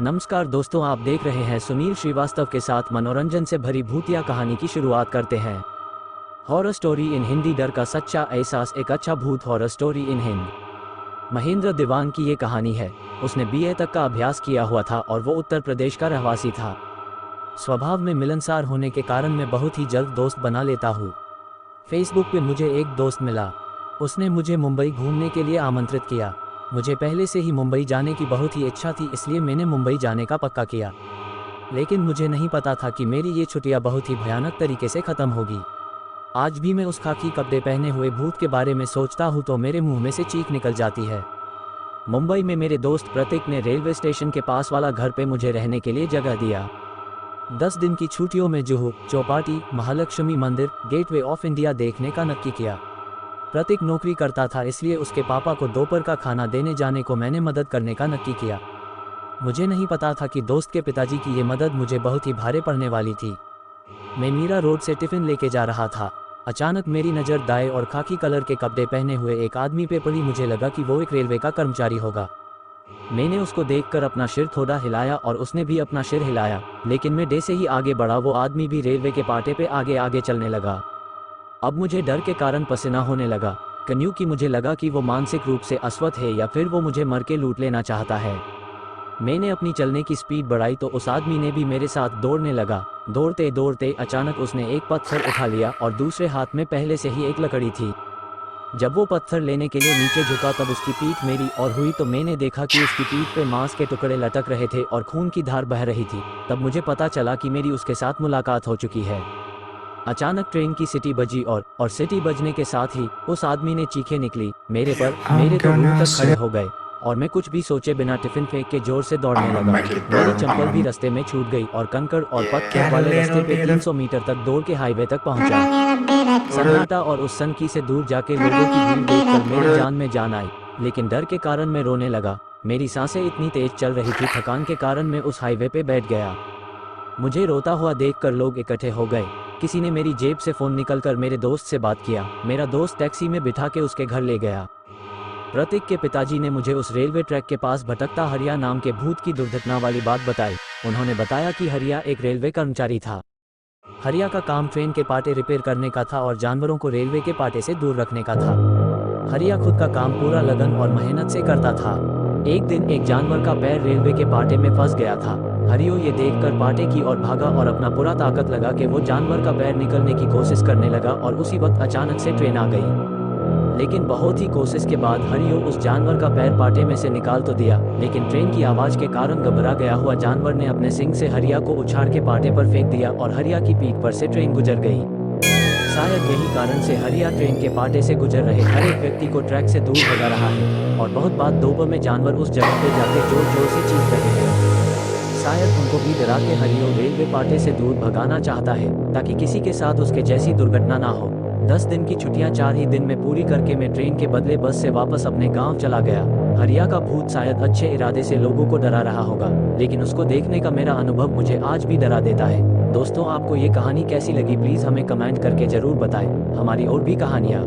नमस्कार दोस्तों, आप देख रहे हैं सुनील श्रीवास्तव के साथ मनोरंजन से भरी भूतिया कहानी की शुरुआत करते हैं। हॉरर स्टोरी इन हिंदी, डर का सच्चा एहसास, एक अच्छा भूत horror story in Hindi. Mahendra Diwan की ये कहानी है। उसने बीए तक का अभ्यास किया हुआ था और वो उत्तर प्रदेश का रहवासी था। स्वभाव में मिलनसार होने के कारण मैं बहुत ही जल्द दोस्त बना लेता हूँ। फेसबुक पे मुझे एक दोस्त मिला। उसने मुझे मुंबई घूमने के लिए आमंत्रित किया। मुझे पहले से ही मुंबई जाने की बहुत ही इच्छा थी, इसलिए मैंने मुंबई जाने का पक्का किया। लेकिन मुझे नहीं पता था कि मेरी ये छुट्टियां बहुत ही भयानक तरीके से ख़त्म होगी। आज भी मैं उस खाकी कपड़े पहने हुए भूत के बारे में सोचता हूँ तो मेरे मुंह में से चीख निकल जाती है। मुंबई में मेरे दोस्त प्रतीक ने रेलवे स्टेशन के पास वाला घर पे मुझे रहने के लिए जगह दिया। 10 दिन की छुट्टियों में जुहू, चौपाटी, महालक्ष्मी मंदिर, गेटवे ऑफ इंडिया देखने का नक्की किया। प्रतीक नौकरी करता था, इसलिए उसके पापा को दोपहर का खाना देने जाने को मैंने मदद करने का नक्की किया। मुझे नहीं पता था कि दोस्त के पिताजी की ये मदद मुझे बहुत ही भारे पड़ने वाली थी। मैं मीरा रोड से टिफिन लेके जा रहा था। अचानक मेरी नज़र दाएं और खाकी कलर के कपड़े पहने हुए एक आदमी पे पड़ी। मुझे लगा कि वो एक रेलवे का कर्मचारी होगा। मैंने उसको देखकर अपना सिर थोड़ा हिलाया और उसने भी अपना सिर हिलाया, लेकिन मैं जैसे ही आगे बढ़ा वो आदमी भी रेलवे के पाटे पे आगे आगे चलने लगा। अब मुझे डर के कारण पसीना होने लगा, क्योंकि मुझे लगा कि वो मानसिक रूप से अस्वस्थ है या फिर वो मुझे मर के लूट लेना चाहता है। मैंने अपनी चलने की स्पीड बढ़ाई तो उस आदमी ने भी मेरे साथ दौड़ने लगा। दौड़ते दौड़ते अचानक उसने एक पत्थर उठा लिया और दूसरे हाथ में पहले से ही एक लकड़ी थी। जब वो पत्थर लेने के लिए नीचे झुका तब उसकी पीठ मेरी और हुई तो मैंने देखा कि उसकी पीठ पे मांस के टुकड़े लटक रहे थे और खून की धार बह रही थी। तब मुझे पता चला कि मेरी उसके साथ मुलाकात हो चुकी है। अचानक ट्रेन की सीटी बजी और सीटी बजने के साथ ही उस आदमी ने चीखें निकली मेरे पर। मेरे तो रूह तक खड़े हो गए और मैं कुछ भी सोचे बिना टिफिन फेंक के जोर से दौड़ने लगा। मेरी चंपल भी रास्ते में छूट गई और कंकड़ और पत्थर वाले रास्ते पे 300 मीटर तक दौड़ के हाईवे तक पहुंचा। सन्नाटा और उस सनकी से दूर जाके लोगों की भीड़ देखकर मेरी जान में जान आई, लेकिन डर के कारण मैं रोने लगा। मेरी सांसें इतनी तेज चल रही थी, थकान के कारण मैं उस हाईवे पे बैठ गया। मुझे रोता हुआ देखकर लोग इकट्ठे हो गए। किसी ने मेरी जेब से फ़ोन निकलकर मेरे दोस्त से बात किया। मेरा दोस्त टैक्सी में बिठा के उसके घर ले गया। प्रतीक के पिताजी ने मुझे उस रेलवे ट्रैक के पास भटकता हरिया नाम के भूत की दुर्घटना वाली बात बताई। उन्होंने बताया कि हरिया एक रेलवे कर्मचारी था। हरिया का काम ट्रेन के पाटे रिपेयर करने का था और जानवरों को रेलवे के पाटे से दूर रखने का था। हरिया खुद का काम पूरा लगन और मेहनत से करता था। एक दिन एक जानवर का पैर रेलवे के पाटे में फंस गया था। हरियो ये देखकर पाटे की ओर भागा और अपना पूरा ताकत लगा के वो जानवर का पैर निकलने की कोशिश करने लगा और उसी वक्त अचानक से ट्रेन आ गई। लेकिन बहुत ही कोशिश के बाद हरियो उस जानवर का पैर पाटे में से निकाल तो दिया, लेकिन ट्रेन की आवाज के कारण घबरा गया हुआ जानवर ने अपने सिंग से हरिया को उछाड़ के पाटे पर फेंक दिया और हरिया की पीठ पर से ट्रेन गुजर गई। शायद यही कारण से हरिया ट्रेन के पाटे से गुजर रहे हर एक व्यक्ति को ट्रैक से दूर भगा रहा है और बहुत बात दोपहर में जानवर उस जगह पे जाके जोर जोर से चीख रहे हैं। शायद उनको भी डरा के हरियो रेलवे पाटे से दूर भगाना चाहता है ताकि किसी के साथ उसके जैसी दुर्घटना ना हो। 10 दिन की छुट्टियां 4 ही दिन में पूरी करके मैं ट्रेन के बदले बस से वापस अपने गांव चला गया। हरिया का भूत शायद अच्छे इरादे से लोगों को डरा रहा होगा, लेकिन उसको देखने का मेरा अनुभव मुझे आज भी डरा देता है। दोस्तों, आपको ये कहानी कैसी लगी प्लीज़ हमें कमेंट करके ज़रूर बताएं। हमारी और भी कहानियाँ